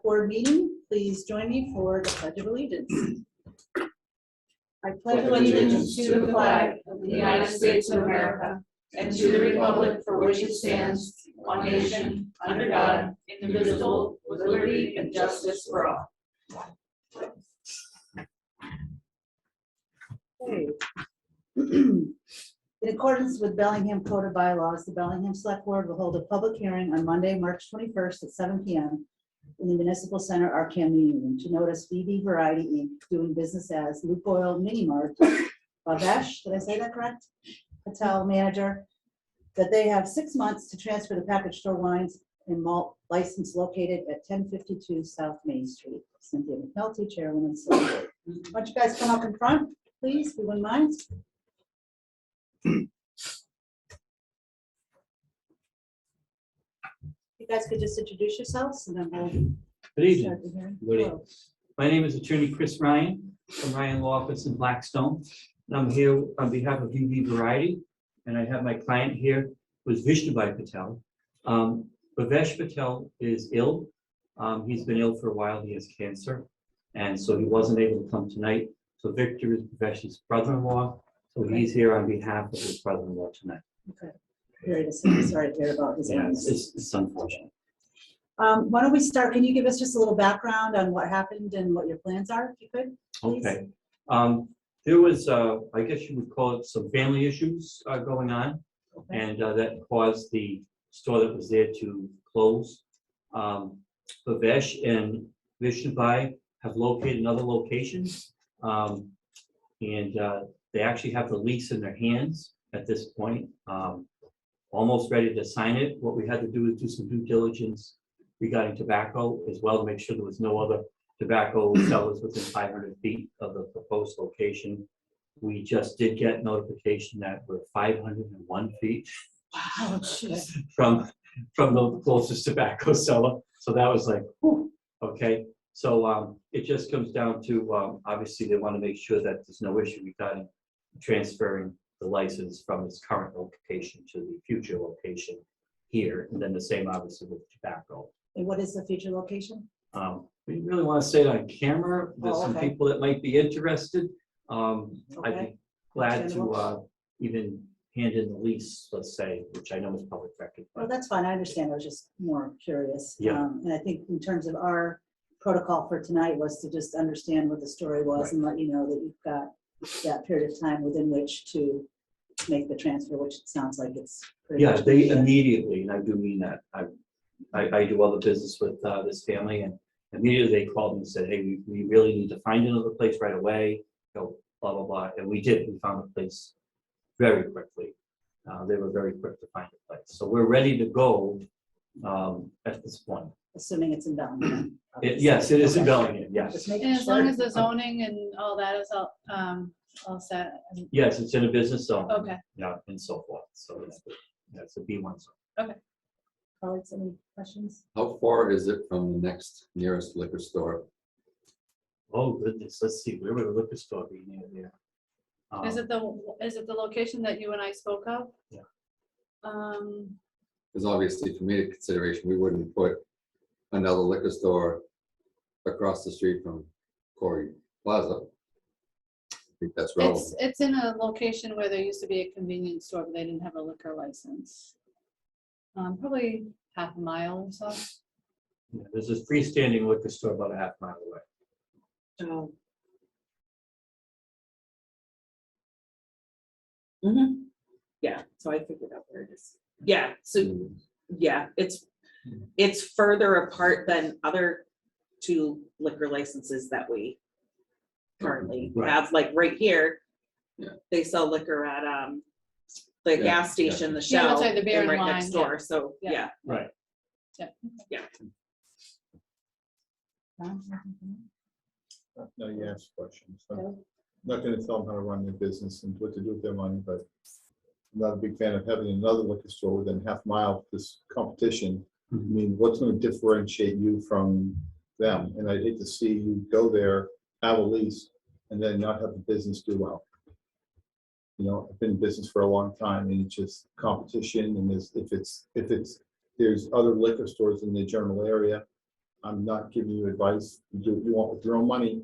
Board meeting, please join me for the Pledge of Allegiance. I pledge allegiance to the flag of the United States of America and to the republic for which it stands, one nation, under God, indivisible, with liberty and justice for all. Okay. In accordance with Bellingham Code of Bylaws, the Bellingham Select Board will hold a public hearing on Monday, March 21st at 7 p.m. in the Municipal Center Arco meeting room to notice VB Variety Inc. doing business as Lukoil Mini Mart, Babesh, did I say that correct? Patel manager, that they have 6 months to transfer the package store wines and malt license located at 1052 South Main Street. Cynthia McNulty, Chairwoman. Why don't you guys come up in front, please, if you wouldn't mind? You guys could just introduce yourselves and then we'll Good evening. start the hearing. Good evening. My name is Attorney Chris Ryan from Ryan Law Office in Blackstone. And I'm here on behalf of VB Variety, and I have my client here, who is Vishnubai Patel. Bhavesh Patel is ill. He's been ill for a while. He has cancer, and so he wasn't able to come tonight. So Victor is Bhavesh's brother-in-law, so he's here on behalf of his brother-in-law tonight. Okay. Sorry to hear about his Yeah, illness. it's unfortunate. Why don't we start? Can you give us just a little background on what happened and what your plans are, if you could, please? Okay. There was, I guess you would call it, some family issues going on, Okay. and that caused the store that was there to close. Bhavesh and Vishnubai have located another location, and they actually have the lease in their hands at this point, almost ready to sign it. What we had to do is do some due diligence regarding tobacco as well, to make sure there was no other tobacco sellers within 500 feet of the proposed location. We just did get notification that we're 501 feet Oh, shit. from the closest tobacco seller. So that was like, whew, okay. So it just comes down to, obviously they want to make sure that there's no issue regarding transferring the license from its current location to the future location here. And then the same obviously with tobacco. And what is the future location? We really want to say it on camera. There's Oh, some okay. people that might be interested. I'd Okay. be glad Understandable. to even hand in the lease, let's say, which I know is public record. Well, that's fine. I understand. I was just more curious. Yeah. And I think in terms of our protocol for tonight was to just understand what the story was Right. and let you know that you've got that period of time within which to make the transfer, which it sounds like it's pretty Yeah, much they been done. immediately, and I do mean that. I do other business with this family, and immediately they called me and said, hey, we really need to find another place right away. Go blah, blah, blah. And we did. We found a place very quickly. They were very quick to find a place. So we're ready to go at this point. Assuming it's in Bellingham. Yes, it is in Okay. Bellingham, Just yes. making And as long sure. as the zoning and all that is all set. Yes, it's in a business zone. Okay. Yeah, and so forth. So that's a B1 zone. Colleagues, any questions? How far is it from the next nearest liquor store? Oh, goodness, let's see, where would a liquor store be near there? Is it the location that you and I spoke of? Yeah. Because obviously, for me to consideration, we wouldn't put another liquor store across the street from Corey Plaza. I think that's relevant. It's in a location where there used to be a convenience store, but they didn't have a liquor license. Probably half a mile or so. Yeah, there's a freestanding liquor store about a half mile away. Oh. Yeah, so I figured out where it is. Yeah, so yeah, it's further apart than other two liquor licenses that we currently Right. have, like right here. Yeah. They sell liquor at the Yeah, gas station, the Yeah, Shell, that's right, the beer and and right next wine, door, so Yeah. yeah. Right. No, you ask questions. So I'm not going to tell them how to run their business and what to do with their money, but I'm not a big fan of having another liquor store within half mile of this competition. I mean, what's going to differentiate you from them? And I'd hate to see you go there, have a lease, and then not have the business do well. You know, I've been in business for a long time, and it's just competition. And if there's other liquor stores in the general area, I'm not giving you advice, you do what you want with your own money,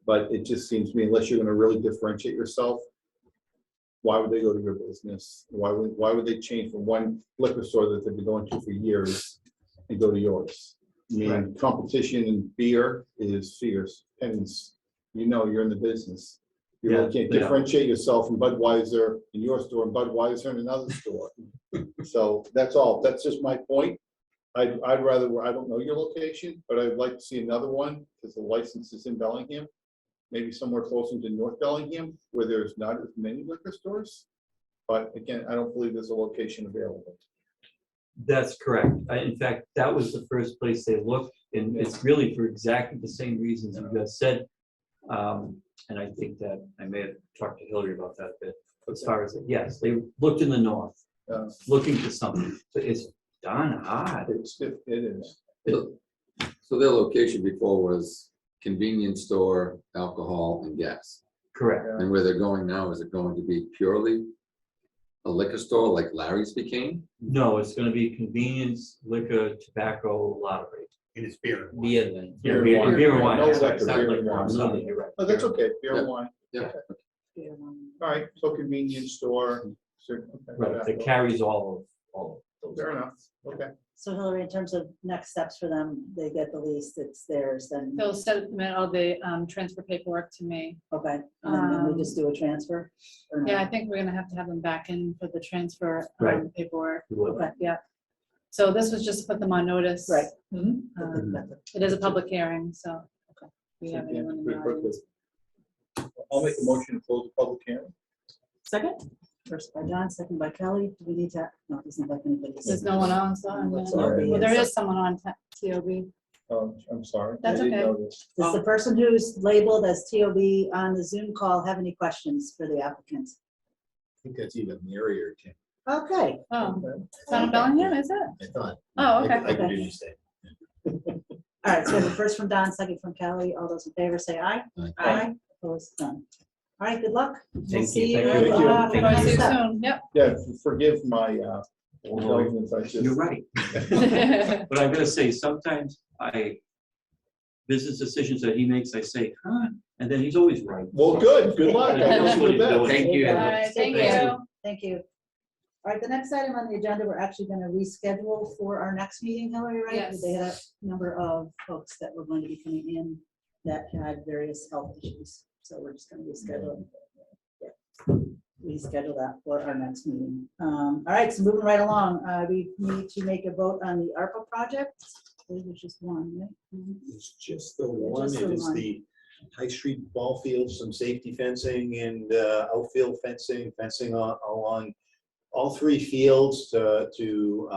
but it just seems to me, unless you're gonna really differentiate yourself, why would they go to your business? Why would they change from one liquor store that they've been going to for years and go to yours? I mean, competition in beer is fierce, and you know, you're in the business. You really can't Yeah. differentiate yourself from Budweiser in your store and Budweiser in another store. So that's all. That's just my point. I'd rather, I don't know your location, but I'd like to see another one because the license is in Bellingham. Maybe somewhere closer to North Bellingham where there's not as many liquor stores. But again, I don't believe there's a location available. That's correct. In fact, that was the first place they looked, and it's really for exactly the same reasons you just said. And I think that I may have talked to Hillary about that a bit. As far as, yes, they looked in the north, looking for something, but it's darn hard. It is. So their location before was convenience store, alcohol, and gas. Correct. And where they're going now, is it going to be purely a liquor store like Larry's became? No, it's gonna be convenience, liquor, tobacco, lottery. And it's beer. Beer then. Beer and Beer wine. and wine. No That's right. liquor, It's not beer and liquor. wine. I'm sorry, you're right. Oh, that's okay. Beer and wine. Yeah. All right, so convenience store. Right, that carries all of those. Fair enough. Okay. So Hillary, in terms of next steps for them, they get the lease, it's theirs, then, They'll submit all the transfer paperwork to me. okay, and then we just do a transfer? or no? Yeah, I think we're gonna have to have them back in for the transfer Right. paperwork. You would. Okay, Yeah. So this was just to put them on notice. Right. Um, It is a public hearing, so. Okay. We have Yeah, anyone in pretty the quickly. audience? I'll make a motion to close the public hearing. Second? First by John, second by Kelly. Do we need to? No, there's not like anybody. There's no one on, so. That's all right. Well, there is someone on TOB. I'm sorry. That's I didn't okay. know this. Does the person who's labeled as TOB on the Zoom call have any questions for the applicant? I think that's even merrier, Tim. Okay, Oh, it's on Bellingham, is it? I thought. Oh, okay. I could Okay. do mistake. all right, so we have the first from Don, second from Kelly. All those in favor say aye. Aye. Opposed, none. All right, good luck. We'll Thank see you. you. Thank you. for Thank next See you step. soon, yep. Yeah, forgive my indulgence. I just. You're right. But I'm gonna say, sometimes business decisions that he makes, I say, huh, and then he's always right. Well, good luck. I That's wish what you the he's doing. best. Thank you. All right, thank Thank you. you. Thank you. All right, the next item on the agenda, we're actually going to reschedule for our next meeting, Hillary, right? Yes. They had a number of folks that were going to be coming in that had various health issues. So we're just going to reschedule. Yeah. Reschedule that for our next meeting. All right, so moving right along, we need to make a vote on the ARPA project. I believe there's just one, right? It's just the one, Just the it is one. the High Street ball field, some safety fencing and outfield fencing along all three fields to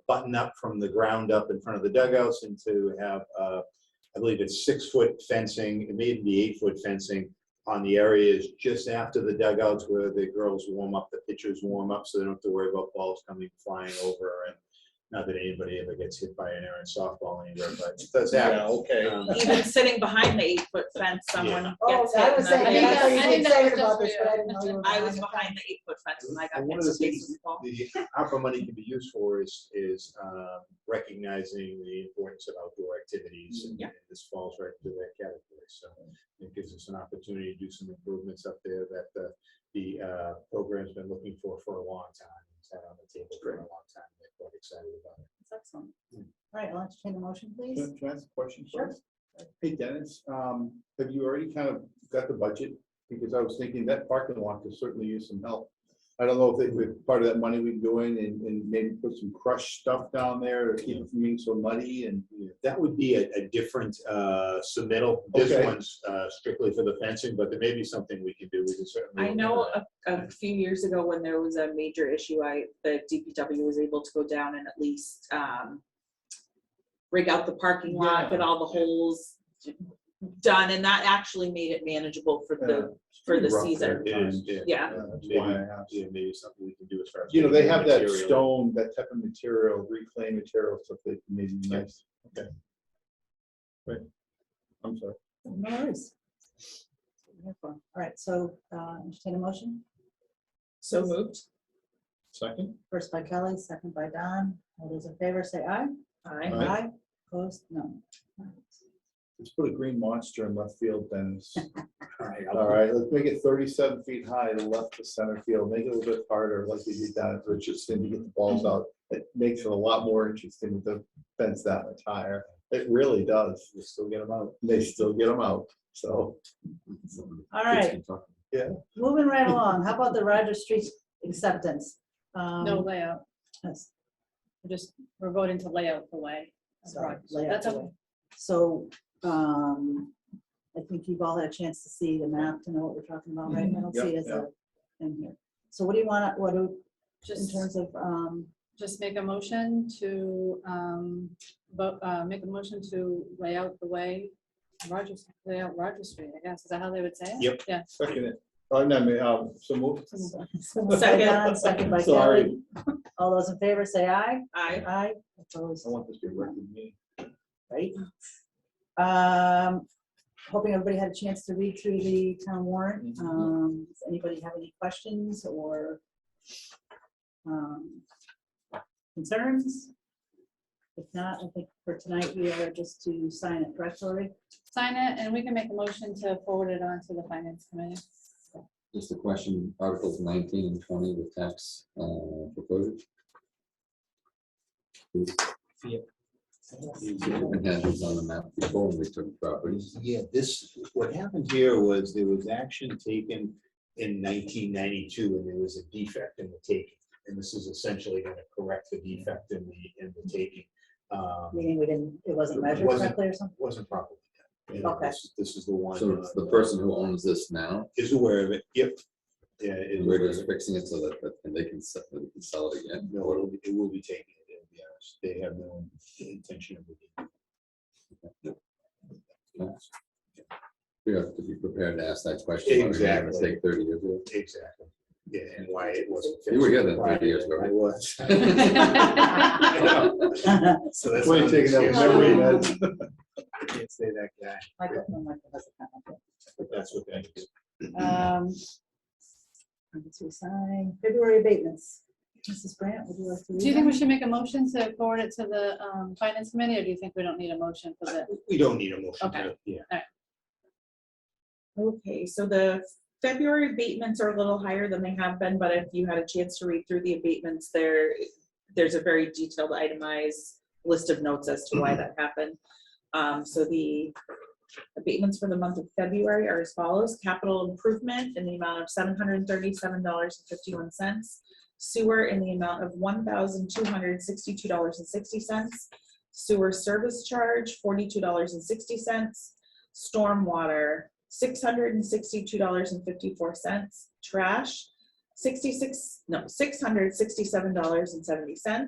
button up from the ground up in front of the dugouts and to have, I believe it's 6-foot fencing, it may even be 8-foot fencing on the areas just after the dugouts where the girls warm up, the pitchers warm up, so they don't have to worry about balls coming flying over. And not that anybody ever gets hit by an air in softball anywhere, but it does happen. Okay. Even sitting behind the 8-foot fence, someone Oh, gets hit. I was in the saying, I think I face. thought you I were think that excited was about just this, for but I you. didn't know you were. I was the behind the 8-foot fence and I got And hit one in of the the face things with the ball. the ARPA money can be used for is recognizing the importance of outdoor activities. And this falls right into that category. So it gives us an opportunity to do some improvements up there that the program's been looking for a long time. It's had on the table for a long time. They're quite excited about it. That's excellent. All right, I'll entertain a motion, please. Can I ask a question Sure. first? Hey, Dennis, have you already kind of got the budget? Because I was thinking that parking lot could certainly use some help. I don't know if part of that money we can go in and maybe put some crushed stuff down there to keep it from being so muddy and. That would be a different submittal. This Okay. one's strictly for the fencing, but there may be something we can do. We can certainly. I know a few years ago when there was a major issue, the DPW was able to go down and at least rig out the parking lot, get all the holes done, and that actually made it manageable for the Rough season. there. It is, Yeah. That's Maybe, why I asked. yeah, maybe something we can do as far as. You know, they have that material. stone, that type of material, reclaimed material, stuff they can maybe nice. Okay. Great. I'm sorry. No worries. That's what we're here for. All right, so entertain a motion. So moved. Second? First by Kelly, second by Don. All those in favor say aye. Aye. Aye. Opposed? No. Let's put a green monster in left field, Dennis. All right, All right, let's make it 37 feet high to left to center field. Make it a little bit harder, like we did down at Richardson, to get the balls out. It makes it a lot more interesting with the fence that much higher. It really does. We'll still get them out. They still get them out, so. All right, moving right along. How about the Roger Street acceptance? No layout. Yes, We're voting to lay out the way. sorry, That's layout okay. away. So, I think you've all had a chance to see the map, to know what we're talking about, right? I don't see it as a thing here. So what do you want, in Just, terms of, just make a motion to, make a motion to lay out the way, lay out Roger Street, I guess. Is that how they would say it? Yep. Yeah. Second it. Oh, no, so move. second by Sorry. Kelly. All those in favor say aye. I, Aye. Opposed? I want this to be a record meeting. Right? Hoping everybody had a chance to read through the town warrant. Does anybody have any questions or concerns? If not, I think for tonight, we are just to sign it, correct, Lori? Sign it, and we can make a motion to forward it on to the finance committee. Just a question, Articles 19 and 20 with tax proposal. And had these on the map before when we took properties. Yeah, what happened here was there was action taken in 1992 and there was a defect in the taking. And this is essentially going to correct the defect in the taking. Meaning it wasn't measured correctly or something? Wasn't properly done. And Okay. This is the one. So it's the person who owns this now, Is aware of it, yep. Yeah. and we're just fixing it so that they can sell it again. No, it will be taken, to be honest. They have no intention of it. We have to be prepared to ask that question. Why we made a Exactly. Mistake 30 years ago. Exactly. Yeah, and why it wasn't. You were here then fixed 30 years ago, I right? was. So that's. Why are you taking that memory, Ned? I can't say that guy, Michael, no, Michael has a comment. but that's what that is. To sign February abatements. Mrs. Brandt, would you like to read Do you think we them? should make a motion to forward it to the finance committee, or do you think we don't need a motion for that? We don't need a motion. Okay. Yeah. okay, so the February abatements are a little higher than they have been, but if you had a chance to read through the abatements, there's a very detailed itemized list of notes as to why that happened. So the abatements for the month of February are as follows: capital improvement in the amount of $737.51, sewer in the amount of $1,262.60, sewer service charge $42.60, stormwater $662.54, trash $667.70,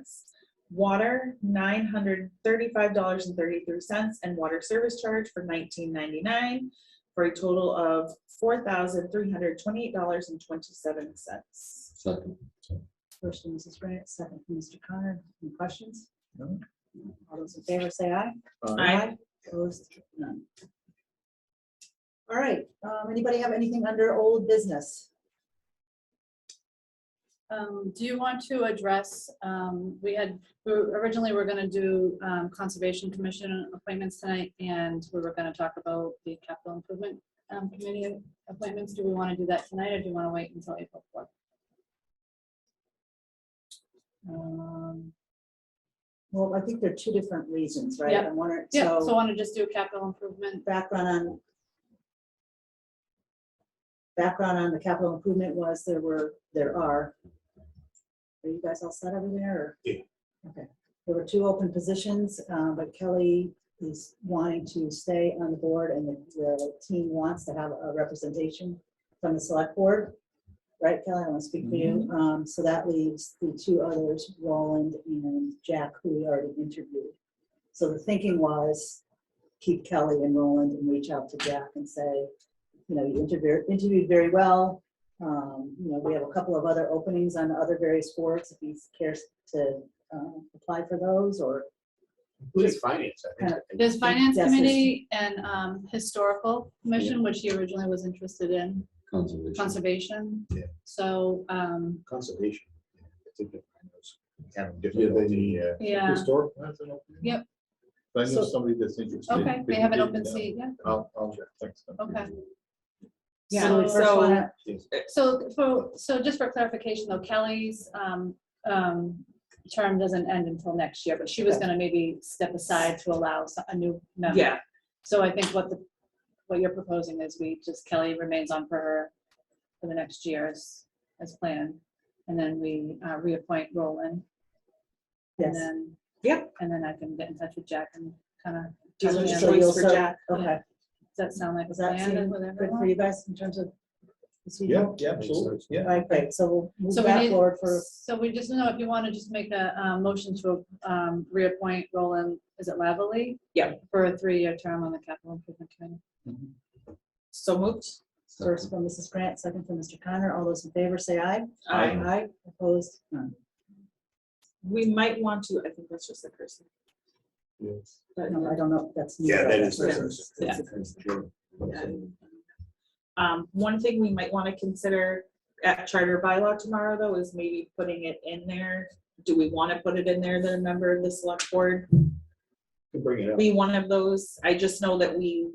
water $935.33, and water service charge for $19.99, for a total of $4,328.27. Second. First from Mrs. Brandt, second from Mr. Connor. Any questions? No. All those in favor say aye. Aye. Opposed? None. All right, anybody have anything under old business? Do you want to address, originally we're gonna do Conservation Commission appointments tonight, and we were gonna talk about the capital improvement committee appointments. Do we want to do that tonight, or do you want to wait until April 4th? Well, I think there are two different reasons, right? Yep. I'm wondering, Yeah, so so want to just do capital improvement? background on the capital improvement was there are you guys all set over there? Or? Yeah. Okay. There were two open positions, but Kelly is wanting to stay on the board, and the team wants to have a representation from the select board. Right, Kelly? I want to speak for you. So that leaves the two others, Roland and Jack, who we already interviewed. So the thinking was keep Kelly and Roland and reach out to Jack and say, you know, you interviewed very well. You know, we have a couple of other openings on other various boards if he cares to apply for those, or Including finance, I think. There's Finance Yes, Committee and Historical Commission, which he originally was interested in, Conservation. Conservation. Yeah. So, Conservation. Yeah, I think that I know. Having Yeah, difficulty. yeah, Historic. That's an opening? Yep. But I know So- somebody that's interested. Okay, Could we you have an give open them? seat, yeah, I'll, thanks. okay. Yeah, So we first so- wanna- So just for clarification though, Kelly's term doesn't end until next year, but she was Okay. gonna maybe step aside to allow a new member. Yeah, So I think what you're proposing is Kelly remains on for the next year as planned. And then we reappoint Roland. And Yes. then. Yep. And then I can get in touch with Jack and kind of. dealer's So you'll choice for start- Jack. Okay, Does that sound like a does that plan seem with good for everyone? you guys in terms of? Yeah, procedural? yeah, absolutely, yeah. All right, great, so we'll move So we that need, forward for, so we just know if you want to just make a motion to reappoint Roland, is it Lavalley? Yeah. For a 3-year term on the capital improvement committee. So moved. first from Mrs. Grant, second from Mr. Connor. All those in favor say aye. Aye. Aye, opposed, none. We might want to, I think that's just the person. Yes. But, No, I don't know, if that's. Yeah, that is. Yeah. That's the person. One thing we might want to consider at charter bylaw tomorrow, though, is maybe putting it in there. Do we want to put it in there that a member of the select board Can bring it up. be one of those? I just know that we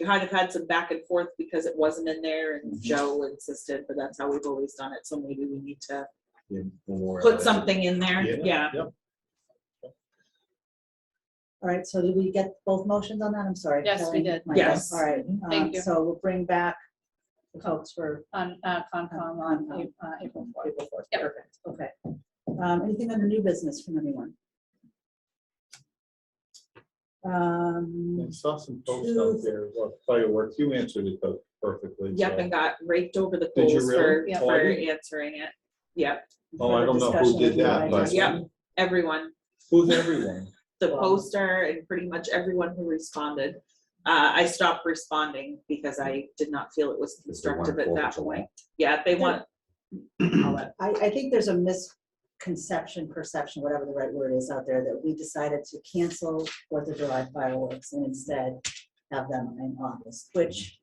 kind of had some back and forth because it wasn't in there and Joe insisted, but that's how we've always done it. So maybe we need to Yeah, more, put something in there. Yeah. Yep. All right, so did we get both motions on that? I'm sorry. Yes, we Kelly, did. Michael. Yes. All right. Thank you. So we'll bring back the folks for On Concom on April 4th. April 4th. Yep. Perfect, okay. Anything under new business from anyone? I saw some posts out there about fireworks. You answered it though perfectly. Yep, so- and got raked over the Did you coals really? for, Oh, I for didn't- answering it. Yep, Oh, I don't know who Discussion did of that, the but ideas. Yep. everyone. who's everyone? The Wow. poster and pretty much everyone who responded. I stopped responding because I did not feel it was constructive at that point. Yeah, they want. I'll let- I think there's a misconception, perception, whatever the right word is out there, that we decided to cancel 4th of July fireworks and instead have them in August, which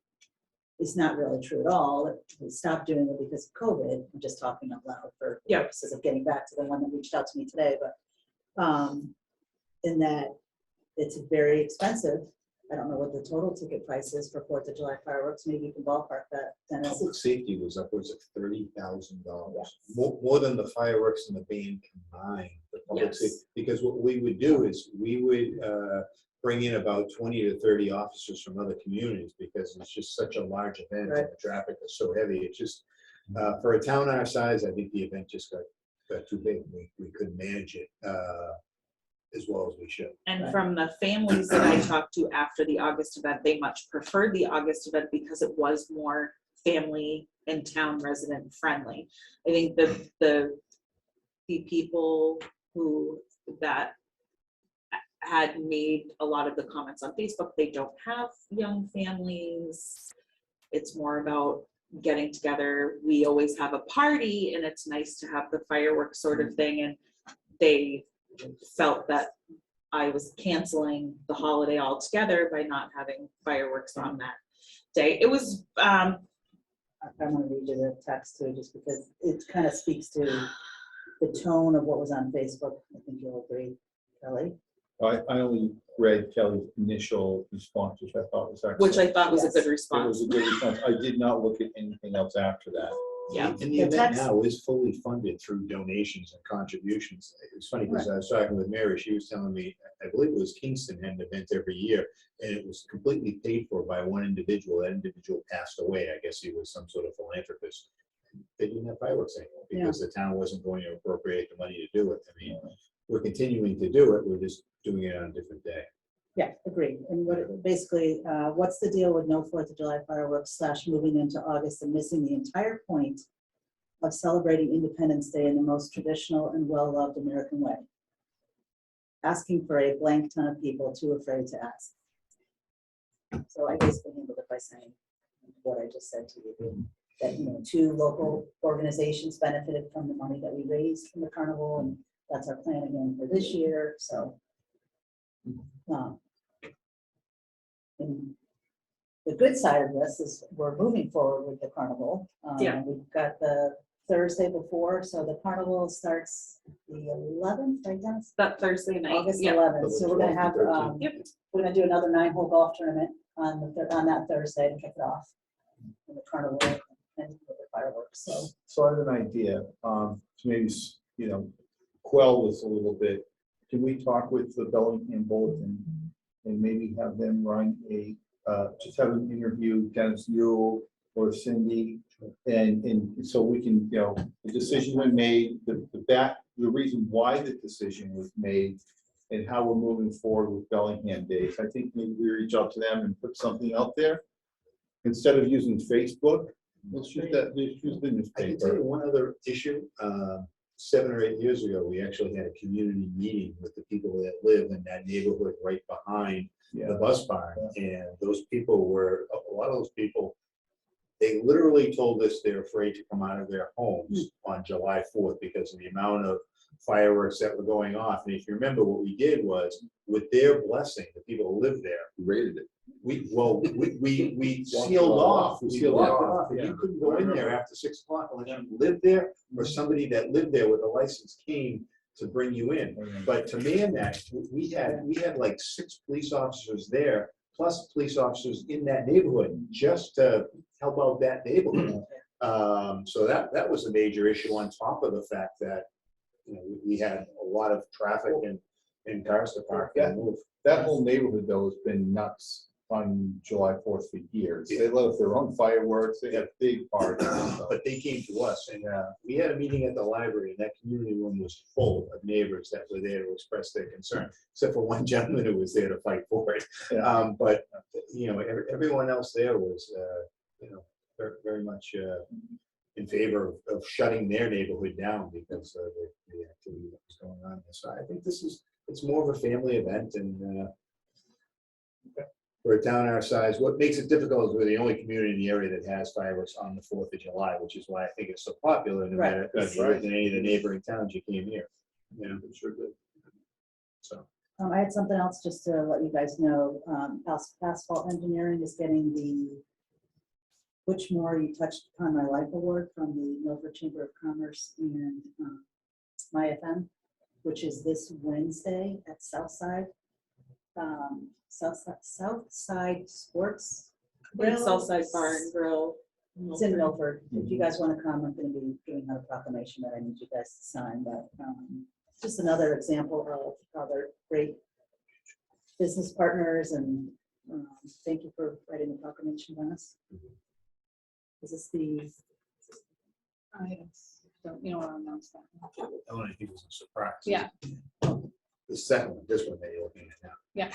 is not really true at all. We stopped doing it because of COVID. I'm just talking out loud for Yeah. purposes of getting back to the one that reached out to me today, but in that it's very expensive. I don't know what the total ticket price is for 4th of July fireworks. Maybe you can ballpark that, Dennis. Public safety was upwards of $30,000, more than the fireworks and the band combined. The public Yes. safety, because what we would do is we would bring in about 20 to 30 officers from other communities because it's just such a large event Right. and the traffic is so heavy. It's just for a town our size, I think the event just got too big. We couldn't manage it as well as we should. And Right. from the families that I talked to after the August event, they much preferred the August event because it was more family and town resident friendly. I think the people that had made a lot of the comments on Facebook, they don't have young families. It's more about getting together. We always have a party and it's nice to have the fireworks sort of thing. And they felt that I was canceling the holiday altogether by not having fireworks on that day. It was, I'm gonna read you the text too, just because it kind of speaks to the tone of what was on Facebook. I think you'll agree, Kelly. I only read Kelly's initial response, which I thought was excellent. which I thought was a Yes. good It response. was a good response. I did not look at anything else after that. Yeah. And the The event text- now is fully funded through donations and contributions. It's funny because I was talking with Mary, she was telling me, I believe it was Kingston had an event every year, and it was completely paid for by one individual. That individual passed away. I guess he was some sort of philanthropist. They didn't have fireworks anymore because the town wasn't going to appropriate the money to do it. I mean, we're continuing to do it, we're just doing it on a different day. Yeah, agreed. And what, basically, what's the deal with no 4th of July fireworks / moving into August and missing the entire point of celebrating Independence Day in the most traditional and well-loved American way? Asking for a blank ton of people too afraid to ask. So I basically handled it by saying what I just said to you, that, 2 local organizations benefited from the money that we raised from the carnival, and that's our plan again for this year, so. And the good side of this is we're moving forward with the carnival. Yeah. We've got the Thursday before, so the carnival starts the 11th, right, Dennis? That Thursday night. August Yeah. 11th, so we're gonna 12th have, and 13th. Yep. we're gonna do another 9-hole golf tournament on on that Thursday to kick it off. And the carnival and with the fireworks, so. So I have an idea, to maybe, quell this a little bit. Can we talk with the Bellingham Bulletin and maybe have them run just have an interview, Dennis, you or Cindy, and so we can, the decision was made, the reason why the decision was made, and how we're moving forward with Bellingham Days. I think maybe we reach out to them and put something out there. Instead of using Facebook, let's use the I can tell newspaper. you one other issue. 7 or 8 years ago, we actually had a community meeting with the people that live in that neighborhood right behind the Yeah, bus barn. And those people were, a lot of those people, they literally told us they're afraid to come out of their homes on July 4th because of the amount of fireworks that were going off. And if you remember, what we did was, with their blessing, the people who live there, Rated it. we sealed off. off, we Sealed blocked it off, off, and yeah. you couldn't go in there after 6 o'clock unless you lived there, or somebody that lived there with a license came to bring you in. But to man that, we had like 6 police officers there, plus police officers in that neighborhood, just to help out that neighborhood. So that was a major issue, on top of the fact that, we had a lot of traffic and cars to park and move. that whole neighborhood though has been nuts on July 4th for years. They let off their own fireworks, they have big parties. But they came to us, and we had a meeting at the library, and that community room was full of neighbors that were there to express their concern, except for one gentleman who was there to fight for it. Yeah. But everyone else there was, very much in favor of shutting their neighborhood down because of the activity that was going on. So I think it's more of a family event, and for a town our size, what makes it difficult is we're the only community in the area that has fireworks on the 4th of July, which is why I think it's so popular. No matter if you lived in any of the neighboring towns, you came here. It's sure good. So. I had something else just to let you guys know. Asphalt Engineering is getting the Which More You Touched Upon My Life Award from the Milford Chamber of Commerce and MyFM, which is this Wednesday at Southside. Southside Sports. Grill. Southside Bar and Grill. It's in Milford. If you guys want to come, I'm going to be doing another proclamation that I need you guys to sign, but just another example of other great business partners, and thank you for writing the proclamation, Dennis. Is this the? So, you know what, I'll announce that. That one I think was a surprise. Yeah. The second one, this one that you're looking at now. Yeah.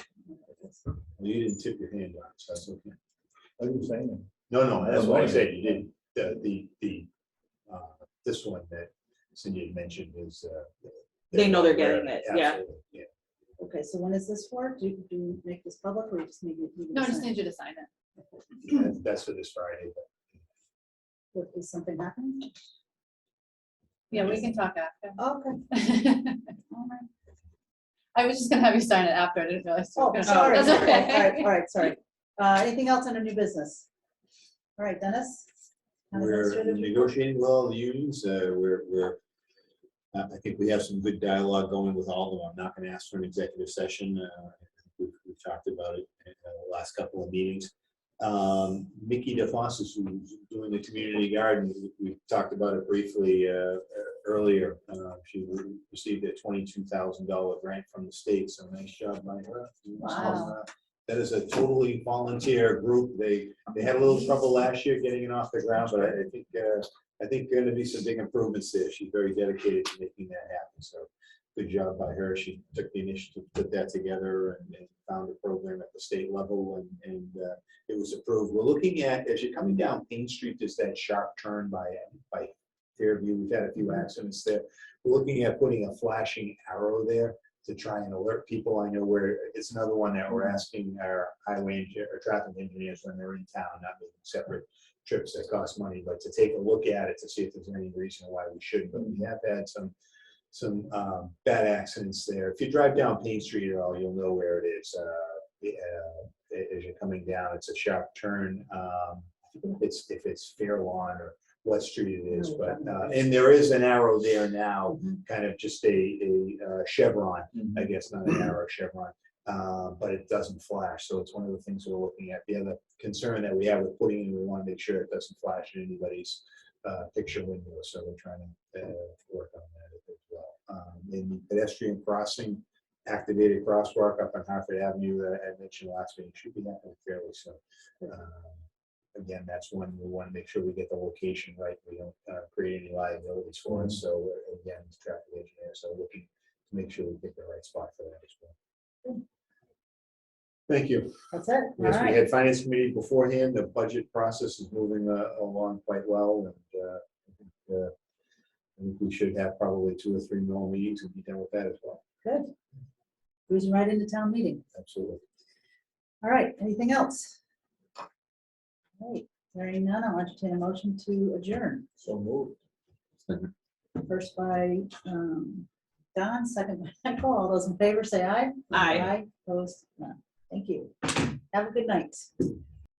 Well, you didn't tip your hand on it, so that's okay. What are you saying? No, that's what I said, you didn't. This one that Cindy had mentioned is. They know they're getting it, yeah. Absolutely, yeah. Okay, so when is this for? Do you make this public, or you just need? No, I just need you to sign it. That's for this Friday. But Is something happening? Yeah, we can talk after. Okay. All right. I was just gonna have you sign it after. I didn't realize. you were Oh, gonna- sorry. That's okay. All right, sorry. Anything else under new business? All right, Dennis? Town We're administrative report? negotiating with all the unions. I think we have some good dialogue going with all of them. I'm not going to ask for an executive session. We've talked about it in the last couple of meetings. Mickey DeFossis, who's doing the community garden, we talked about it briefly earlier. She received a $22,000 grant from the state, so nice job by her. Wow. That is a totally volunteer group. They had a little trouble last year getting it off the ground, but I think there are going to be some big improvements there. She's very dedicated to making that happen. So good job by her. She took the initiative to put that together and found a program at the state level, and it was approved. We're looking at, as you're coming down Main Street, there's that sharp turn by Fairview. We've had a few accidents there. We're looking at putting a flashing arrow there to try and alert people. I know where it's another one that we're asking our highway or traffic engineers when they're in town, not making separate trips that cost money, but to take a look at it to see if there's any reason why we shouldn't. But we have had some bad accidents there. If you drive down Main Street at all, you'll know where it is. As you're coming down, it's a sharp turn. If it's Fairlawn what street it is, but, and there is an arrow there now, kind of just a chevron, I guess, not an arrow, chevron. But it doesn't flash, so it's one of the things we're looking at. The other concern that we have with putting in, we want to make sure it doesn't flash in anybody's picture window, so we're trying to work on that as well. In the pedestrian crossing, activated crosswalk up on Hartford Avenue that I mentioned last week should be happening fairly soon. Again, that's one we want to make sure we get the location right. We don't create any liabilities for us. So again, it's traffic engineer, so looking to make sure we pick the right spot for that as well. Thank you. That's it. All Yes, we right. had finance committee beforehand. The budget process is moving along quite well, and I think we should have probably 2 or 3 more meetings and be done with that as well. Good. Cruising right into town meeting. Absolutely. All right, anything else? All right, hearing none, I'll entertain a motion to adjourn. So moved. First by Don, second by Michael. All those in favor say aye. Aye. Opposed? None. Thank you. Have a good night.